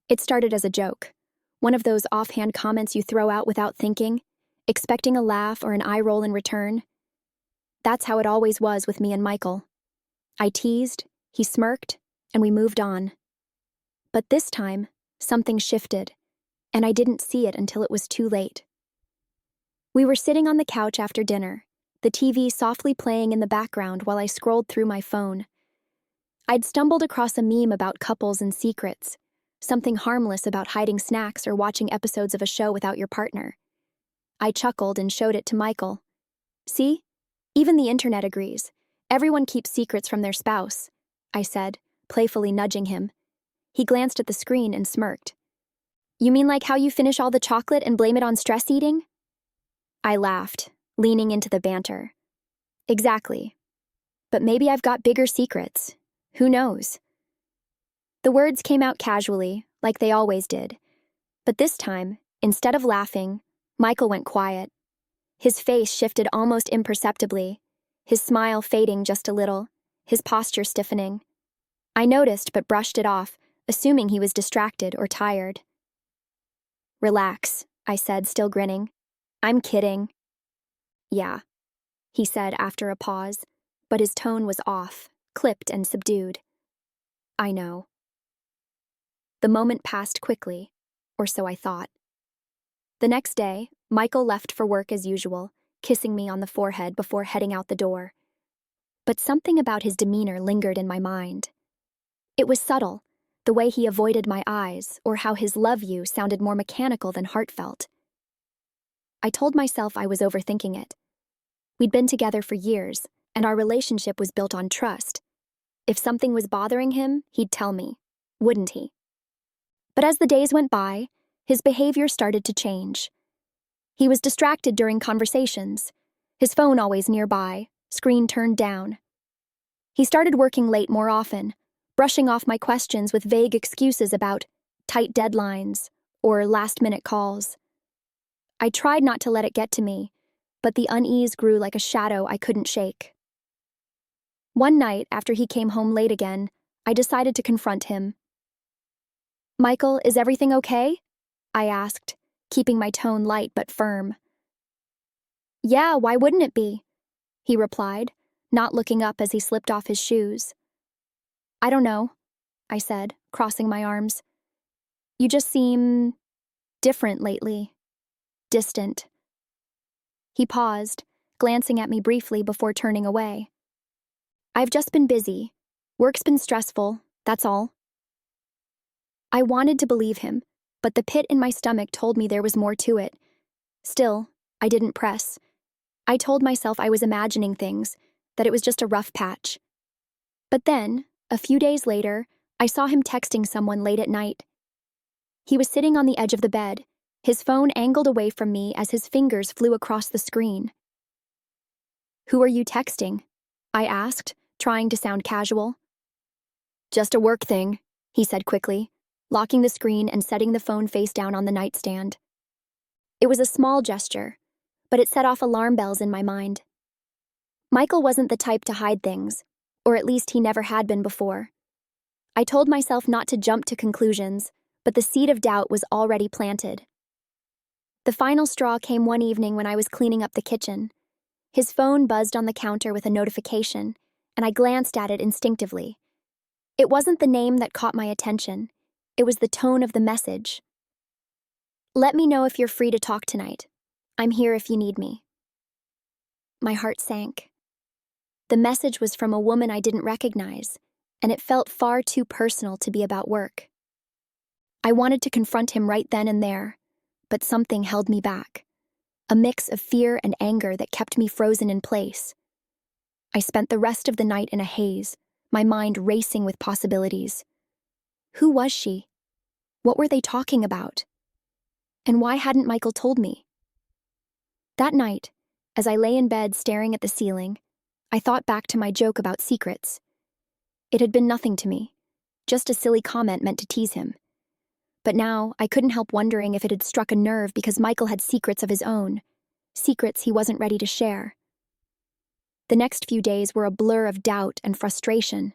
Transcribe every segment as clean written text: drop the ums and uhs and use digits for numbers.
It started as a joke, one of those offhand comments you throw out without thinking, expecting a laugh or an eye roll in return. That's how it always was with me and Michael. I teased, he smirked, and we moved on. But this time, something shifted, and I didn't see it until it was too late. We were sitting on the couch after dinner, the TV softly playing in the background while I scrolled through my phone. I'd stumbled across a meme about couples and secrets, something harmless about hiding snacks or watching episodes of a show without your partner. I chuckled and showed it to Michael. See? Even the internet agrees. Everyone keeps secrets from their spouse, I said, playfully nudging him. He glanced at the screen and smirked. You mean like how you finish all the chocolate and blame it on stress eating? I laughed, leaning into the banter. Exactly. But maybe I've got bigger secrets. Who knows? The words came out casually, like they always did. But this time, instead of laughing, Michael went quiet. His face shifted almost imperceptibly, his smile fading just a little, his posture stiffening. I noticed but brushed it off, assuming he was distracted or tired. Relax, I said, still grinning. I'm kidding. Yeah, he said after a pause, but his tone was off, clipped and subdued. I know. The moment passed quickly, or so I thought. The next day, Michael left for work as usual, kissing me on the forehead before heading out the door. But something about his demeanor lingered in my mind. It was subtle, the way he avoided my eyes, or how his love you sounded more mechanical than heartfelt. I told myself I was overthinking it. We'd been together for years, and our relationship was built on trust. If something was bothering him, he'd tell me, wouldn't he? But as the days went by, his behavior started to change. He was distracted during conversations, his phone always nearby, screen turned down. He started working late more often, brushing off my questions with vague excuses about tight deadlines or last-minute calls. I tried not to let it get to me, but the unease grew like a shadow I couldn't shake. One night, after he came home late again, I decided to confront him. Michael, is everything okay? I asked, keeping my tone light but firm. Yeah, why wouldn't it be? He replied, not looking up as he slipped off his shoes. I don't know, I said, crossing my arms. You just seem different lately. Distant. He paused, glancing at me briefly before turning away. I've just been busy. Work's been stressful, that's all. I wanted to believe him, but the pit in my stomach told me there was more to it. Still, I didn't press. I told myself I was imagining things, that it was just a rough patch. But then, a few days later, I saw him texting someone late at night. He was sitting on the edge of the bed, his phone angled away from me as his fingers flew across the screen. Who are you texting? I asked, trying to sound casual. Just a work thing, he said quickly, locking the screen and setting the phone face down on the nightstand. It was a small gesture, but it set off alarm bells in my mind. Michael wasn't the type to hide things, or at least he never had been before. I told myself not to jump to conclusions, but the seed of doubt was already planted. The final straw came one evening when I was cleaning up the kitchen. His phone buzzed on the counter with a notification, and I glanced at it instinctively. It wasn't the name that caught my attention. It was the tone of the message. Let me know if you're free to talk tonight. I'm here if you need me. My heart sank. The message was from a woman I didn't recognize, and it felt far too personal to be about work. I wanted to confront him right then and there, but something held me back. A mix of fear and anger that kept me frozen in place. I spent the rest of the night in a haze, my mind racing with possibilities. Who was she? What were they talking about? And why hadn't Michael told me? That night, as I lay in bed staring at the ceiling, I thought back to my joke about secrets. It had been nothing to me, just a silly comment meant to tease him. But now I couldn't help wondering if it had struck a nerve because Michael had secrets of his own, secrets he wasn't ready to share. The next few days were a blur of doubt and frustration.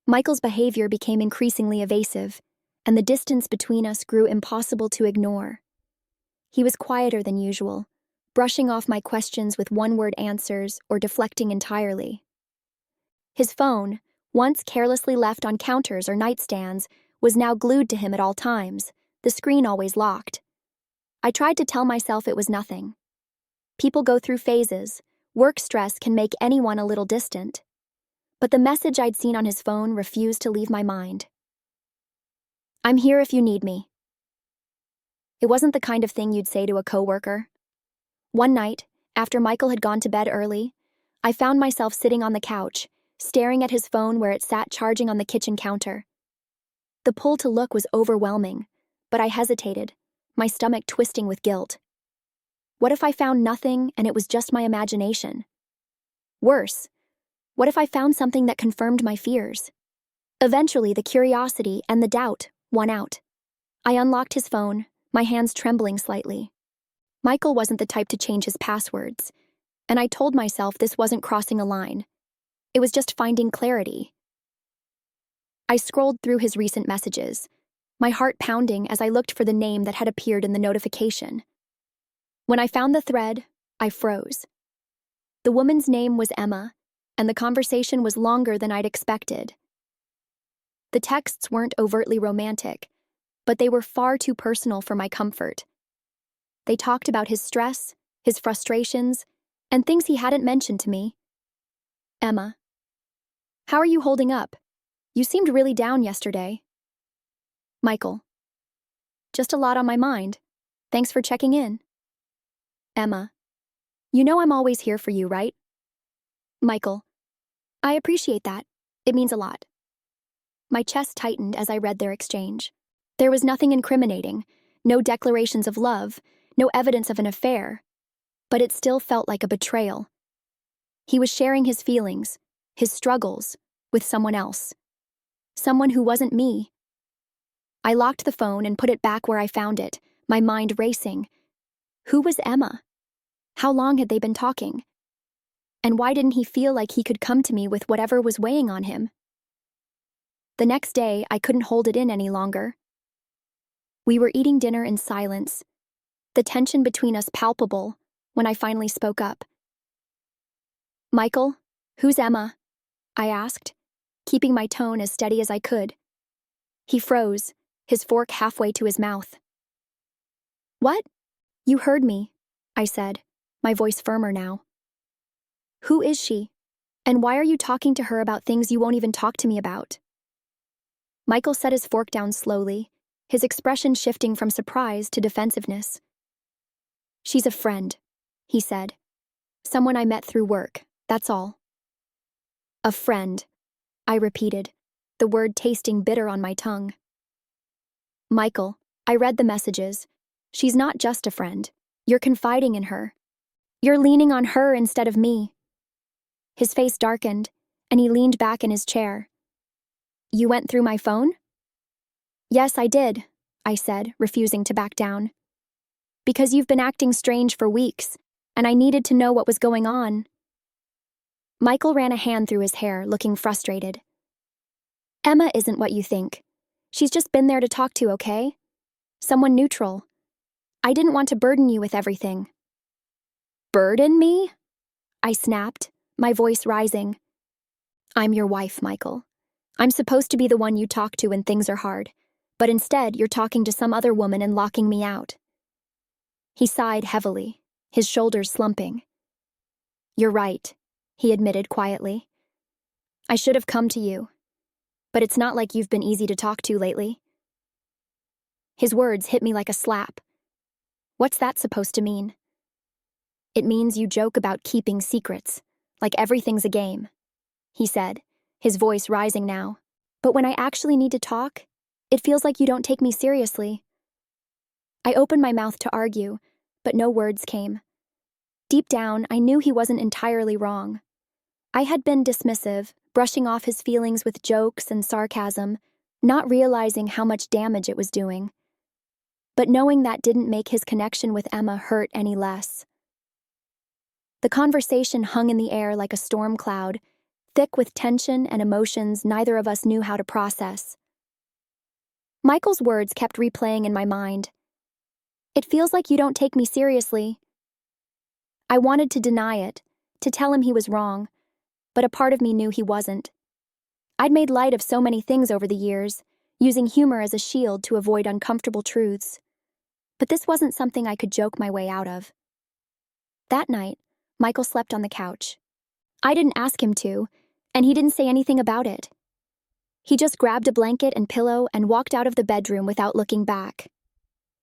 Michael's behavior became increasingly evasive, and the distance between us grew impossible to ignore. He was quieter than usual, brushing off my questions with one-word answers or deflecting entirely. His phone, once carelessly left on counters or nightstands, was now glued to him at all times, the screen always locked. I tried to tell myself it was nothing. People go through phases. Work stress can make anyone a little distant. But the message I'd seen on his phone refused to leave my mind. "I'm here if you need me." It wasn't the kind of thing you'd say to a coworker. One night, after Michael had gone to bed early, I found myself sitting on the couch, staring at his phone where it sat charging on the kitchen counter. The pull to look was overwhelming, but I hesitated, my stomach twisting with guilt. What if I found nothing and it was just my imagination? Worse, what if I found something that confirmed my fears? Eventually, the curiosity and the doubt won out. I unlocked his phone, my hands trembling slightly. Michael wasn't the type to change his passwords, and I told myself this wasn't crossing a line. It was just finding clarity. I scrolled through his recent messages, my heart pounding as I looked for the name that had appeared in the notification. When I found the thread, I froze. The woman's name was Emma, and the conversation was longer than I'd expected. The texts weren't overtly romantic, but they were far too personal for my comfort. They talked about his stress, his frustrations, and things he hadn't mentioned to me. "Emma, how are you holding up? You seemed really down yesterday." Michael, "Just a lot on my mind. Thanks for checking in." Emma, "You know I'm always here for you, right?" Michael, "I appreciate that. It means a lot." My chest tightened as I read their exchange. There was nothing incriminating, no declarations of love, no evidence of an affair, but it still felt like a betrayal. He was sharing his feelings, his struggles, with someone else. Someone who wasn't me. I locked the phone and put it back where I found it, my mind racing. Who was Emma? How long had they been talking? And why didn't he feel like he could come to me with whatever was weighing on him? The next day, I couldn't hold it in any longer. We were eating dinner in silence, the tension between us palpable, when I finally spoke up. "Michael, who's Emma?" I asked, keeping my tone as steady as I could. He froze, his fork halfway to his mouth. "What? You heard me," I said, my voice firmer now. "Who is she? And why are you talking to her about things you won't even talk to me about?" Michael set his fork down slowly, his expression shifting from surprise to defensiveness. "She's a friend," he said. "Someone I met through work, that's all." "A friend," I repeated, the word tasting bitter on my tongue. "Michael, I read the messages. She's not just a friend. You're confiding in her. You're leaning on her instead of me." His face darkened, and he leaned back in his chair. "You went through my phone?" "Yes, I did," I said, refusing to back down. "Because you've been acting strange for weeks, and I needed to know what was going on." Michael ran a hand through his hair, looking frustrated. "Emma isn't what you think. She's just been there to talk to, okay? Someone neutral. I didn't want to burden you with everything." "Burden me?" I snapped, my voice rising. "I'm your wife, Michael. I'm supposed to be the one you talk to when things are hard, but instead you're talking to some other woman and locking me out." He sighed heavily, his shoulders slumping. "You're right," he admitted quietly. "I should have come to you, but it's not like you've been easy to talk to lately." His words hit me like a slap. What's that supposed to mean? "It means you joke about keeping secrets, like everything's a game," he said, his voice rising now. "But when I actually need to talk, it feels like you don't take me seriously." I opened my mouth to argue, but no words came. Deep down, I knew he wasn't entirely wrong. I had been dismissive, brushing off his feelings with jokes and sarcasm, not realizing how much damage it was doing. But knowing that didn't make his connection with Emma hurt any less. The conversation hung in the air like a storm cloud, thick with tension and emotions neither of us knew how to process. Michael's words kept replaying in my mind. It feels like you don't take me seriously. I wanted to deny it, to tell him he was wrong, but a part of me knew he wasn't. I'd made light of so many things over the years, using humor as a shield to avoid uncomfortable truths. But this wasn't something I could joke my way out of. That night, Michael slept on the couch. I didn't ask him to, and he didn't say anything about it. He just grabbed a blanket and pillow and walked out of the bedroom without looking back.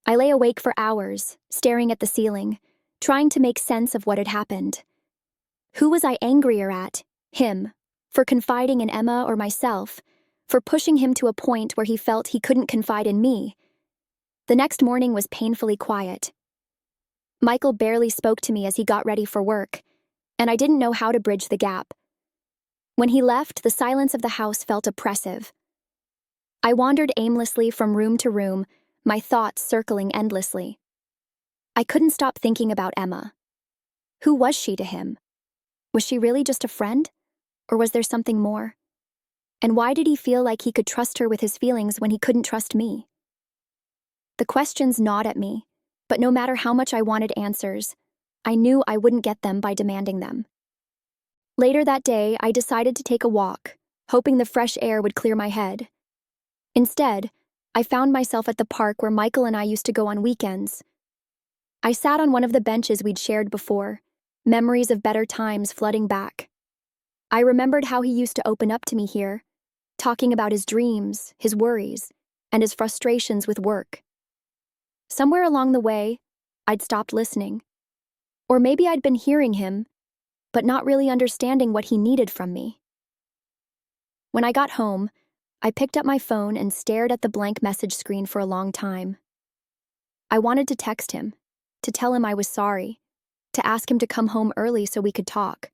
I lay awake for hours, staring at the ceiling, trying to make sense of what had happened. Who was I angrier at? Him, for confiding in Emma, or myself, for pushing him to a point where he felt he couldn't confide in me? The next morning was painfully quiet. Michael barely spoke to me as he got ready for work, and I didn't know how to bridge the gap. When he left, the silence of the house felt oppressive. I wandered aimlessly from room to room, my thoughts circling endlessly. I couldn't stop thinking about Emma. Who was she to him? Was she really just a friend? Or was there something more? And why did he feel like he could trust her with his feelings when he couldn't trust me? The questions gnawed at me, but no matter how much I wanted answers, I knew I wouldn't get them by demanding them. Later that day, I decided to take a walk, hoping the fresh air would clear my head. Instead, I found myself at the park where Michael and I used to go on weekends. I sat on one of the benches we'd shared before, memories of better times flooding back. I remembered how he used to open up to me here, talking about his dreams, his worries, and his frustrations with work. Somewhere along the way, I'd stopped listening. Or maybe I'd been hearing him, but not really understanding what he needed from me. When I got home, I picked up my phone and stared at the blank message screen for a long time. I wanted to text him, to tell him I was sorry, to ask him to come home early so we could talk.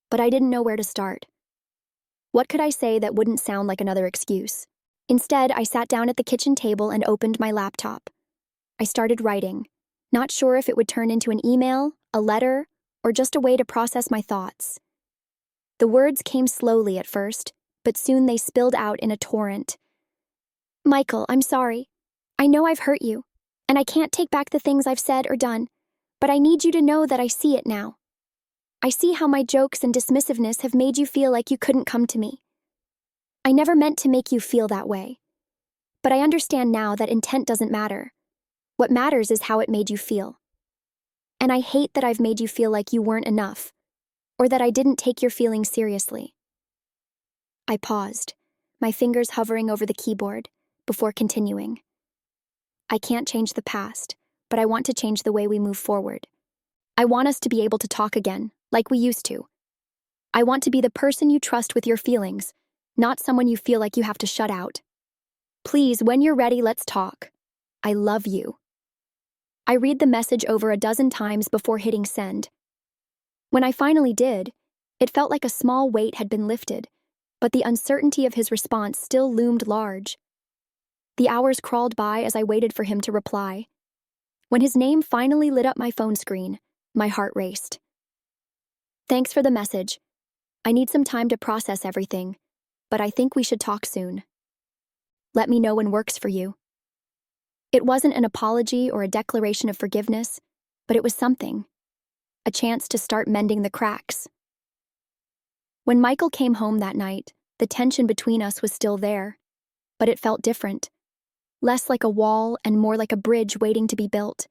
But I didn't know where to start. What could I say that wouldn't sound like another excuse? Instead, I sat down at the kitchen table and opened my laptop. I started writing, not sure if it would turn into an email, a letter, or just a way to process my thoughts. The words came slowly at first, but soon they spilled out in a torrent. Michael, I'm sorry. I know I've hurt you, and I can't take back the things I've said or done, but I need you to know that I see it now. I see how my jokes and dismissiveness have made you feel like you couldn't come to me. I never meant to make you feel that way. But I understand now that intent doesn't matter. What matters is how it made you feel. And I hate that I've made you feel like you weren't enough, or that I didn't take your feelings seriously. I paused, my fingers hovering over the keyboard, before continuing. I can't change the past, but I want to change the way we move forward. I want us to be able to talk again, like we used to. I want to be the person you trust with your feelings, not someone you feel like you have to shut out. Please, when you're ready, let's talk. I love you. I read the message over a dozen times before hitting send. When I finally did, it felt like a small weight had been lifted, but the uncertainty of his response still loomed large. The hours crawled by as I waited for him to reply. When his name finally lit up my phone screen, my heart raced. Thanks for the message. I need some time to process everything, but I think we should talk soon. Let me know when works for you. It wasn't an apology or a declaration of forgiveness, but it was something. A chance to start mending the cracks. When Michael came home that night, the tension between us was still there, but it felt different. Less like a wall and more like a bridge waiting to be built.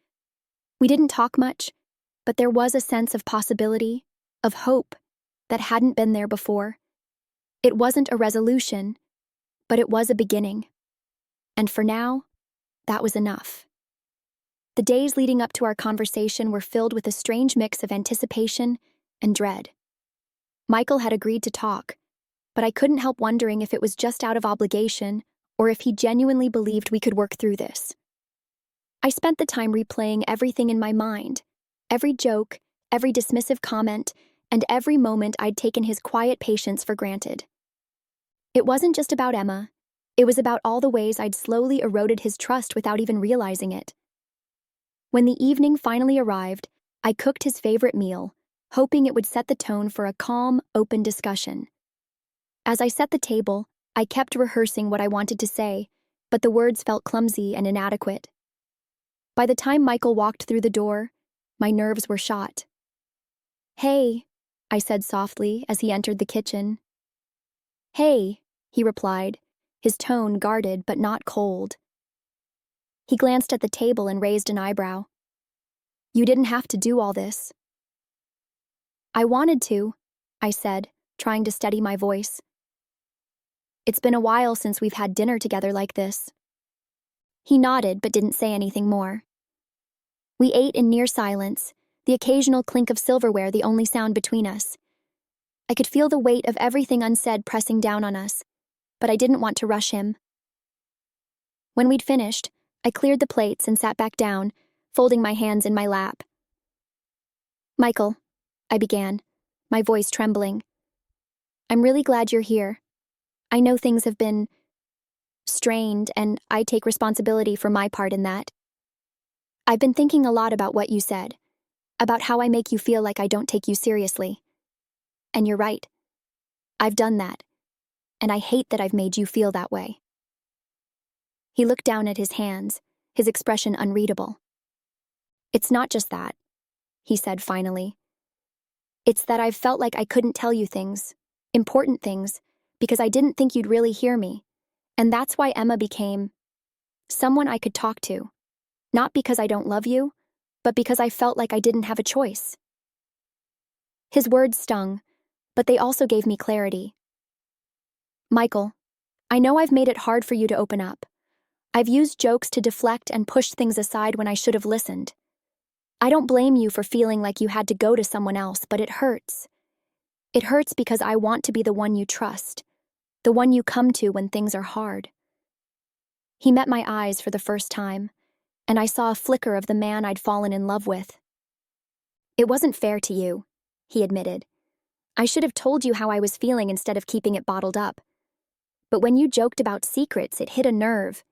We didn't talk much, but there was a sense of possibility, of hope, that hadn't been there before. It wasn't a resolution, but it was a beginning. And for now, that was enough. The days leading up to our conversation were filled with a strange mix of anticipation and dread. Michael had agreed to talk, but I couldn't help wondering if it was just out of obligation or if he genuinely believed we could work through this. I spent the time replaying everything in my mind, every joke, every dismissive comment, and every moment I'd taken his quiet patience for granted. It wasn't just about Emma. It was about all the ways I'd slowly eroded his trust without even realizing it. When the evening finally arrived, I cooked his favorite meal, hoping it would set the tone for a calm, open discussion. As I set the table, I kept rehearsing what I wanted to say, but the words felt clumsy and inadequate. By the time Michael walked through the door, my nerves were shot. "Hey," I said softly as he entered the kitchen. "Hey," he replied, his tone guarded but not cold. He glanced at the table and raised an eyebrow. "You didn't have to do all this." "I wanted to," I said, trying to steady my voice. "It's been a while since we've had dinner together like this." He nodded but didn't say anything more. We ate in near silence, the occasional clink of silverware the only sound between us. I could feel the weight of everything unsaid pressing down on us, but I didn't want to rush him. When we'd finished, I cleared the plates and sat back down, folding my hands in my lap. "Michael," I began, my voice trembling. "I'm really glad you're here. I know things have been strained, and I take responsibility for my part in that. I've been thinking a lot about what you said, about how I make you feel like I don't take you seriously. And you're right. I've done that, and I hate that I've made you feel that way." He looked down at his hands, his expression unreadable. "It's not just that," he said finally. "It's that I've felt like I couldn't tell you things, important things, because I didn't think you'd really hear me. And that's why Emma became someone I could talk to. Not because I don't love you, but because I felt like I didn't have a choice." His words stung, but they also gave me clarity. "Michael, I know I've made it hard for you to open up. I've used jokes to deflect and push things aside when I should have listened. I don't blame you for feeling like you had to go to someone else, but it hurts. It hurts because I want to be the one you trust, the one you come to when things are hard." He met my eyes for the first time, and I saw a flicker of the man I'd fallen in love with. "It wasn't fair to you," he admitted. "I should have told you how I was feeling instead of keeping it bottled up. But when you joked about secrets, it hit a nerve.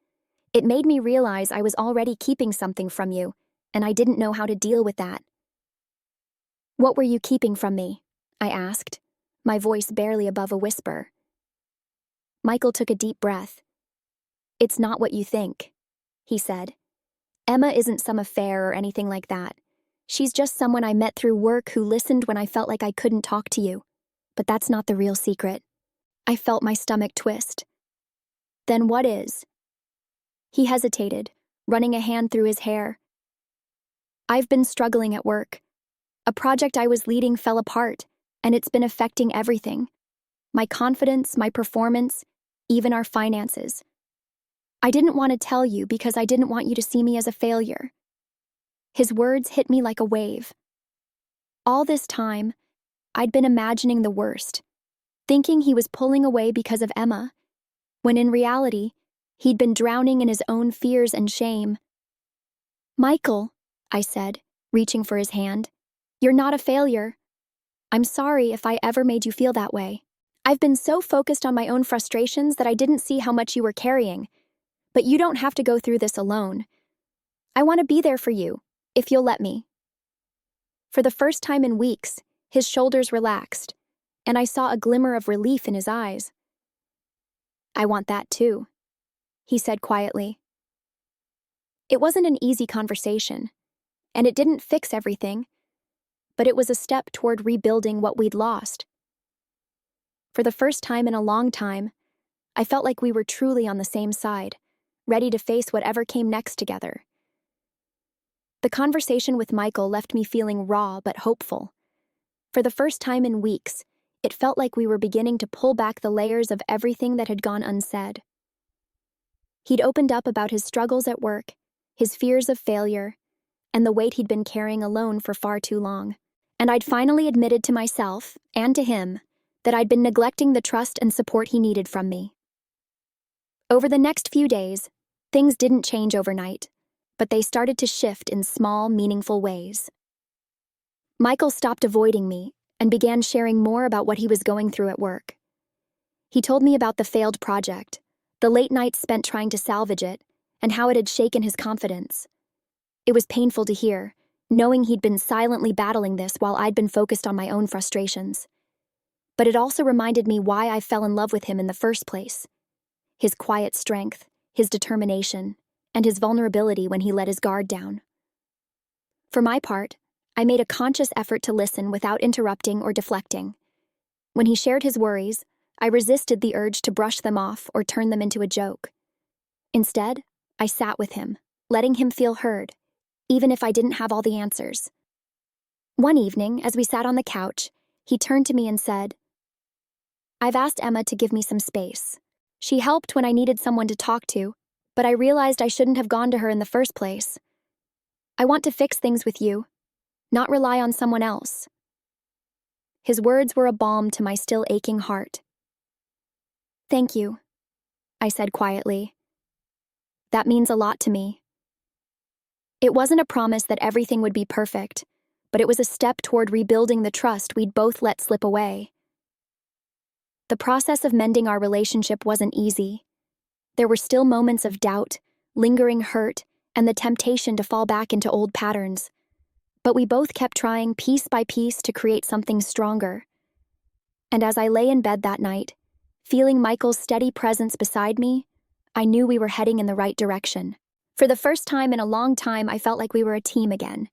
It made me realize I was already keeping something from you, and I didn't know how to deal with that." "What were you keeping from me?" I asked, my voice barely above a whisper. Michael took a deep breath. "It's not what you think," he said. "Emma isn't some affair or anything like that. She's just someone I met through work who listened when I felt like I couldn't talk to you. But that's not the real secret." I felt my stomach twist. "Then what is?" He hesitated, running a hand through his hair. "I've been struggling at work. A project I was leading fell apart, and it's been affecting everything. My confidence, my performance, even our finances. I didn't want to tell you because I didn't want you to see me as a failure." His words hit me like a wave. All this time, I'd been imagining the worst, thinking he was pulling away because of Emma, when in reality, he'd been drowning in his own fears and shame. "Michael," I said, reaching for his hand, "you're not a failure. I'm sorry if I ever made you feel that way. I've been so focused on my own frustrations that I didn't see how much you were carrying. But you don't have to go through this alone. I want to be there for you, if you'll let me." For the first time in weeks, his shoulders relaxed, and I saw a glimmer of relief in his eyes. "I want that too," he said quietly. It wasn't an easy conversation, and it didn't fix everything, but it was a step toward rebuilding what we'd lost. For the first time in a long time, I felt like we were truly on the same side, ready to face whatever came next together. The conversation with Michael left me feeling raw but hopeful. For the first time in weeks, it felt like we were beginning to pull back the layers of everything that had gone unsaid. He'd opened up about his struggles at work, his fears of failure, and the weight he'd been carrying alone for far too long. And I'd finally admitted to myself, and to him, that I'd been neglecting the trust and support he needed from me. Over the next few days, things didn't change overnight, but they started to shift in small, meaningful ways. Michael stopped avoiding me and began sharing more about what he was going through at work. He told me about the failed project, the late nights spent trying to salvage it, and how it had shaken his confidence. It was painful to hear, knowing he'd been silently battling this while I'd been focused on my own frustrations. But it also reminded me why I fell in love with him in the first place. His quiet strength, his determination, and his vulnerability when he let his guard down. For my part, I made a conscious effort to listen without interrupting or deflecting. When he shared his worries, I resisted the urge to brush them off or turn them into a joke. Instead, I sat with him, letting him feel heard, even if I didn't have all the answers. One evening, as we sat on the couch, he turned to me and said, "I've asked Emma to give me some space. She helped when I needed someone to talk to, but I realized I shouldn't have gone to her in the first place. I want to fix things with you, not rely on someone else." His words were a balm to my still aching heart. "Thank you," I said quietly. "That means a lot to me." It wasn't a promise that everything would be perfect, but it was a step toward rebuilding the trust we'd both let slip away. The process of mending our relationship wasn't easy. There were still moments of doubt, lingering hurt, and the temptation to fall back into old patterns. But we both kept trying piece by piece to create something stronger. And as I lay in bed that night, feeling Michael's steady presence beside me, I knew we were heading in the right direction. For the first time in a long time, I felt like we were a team again,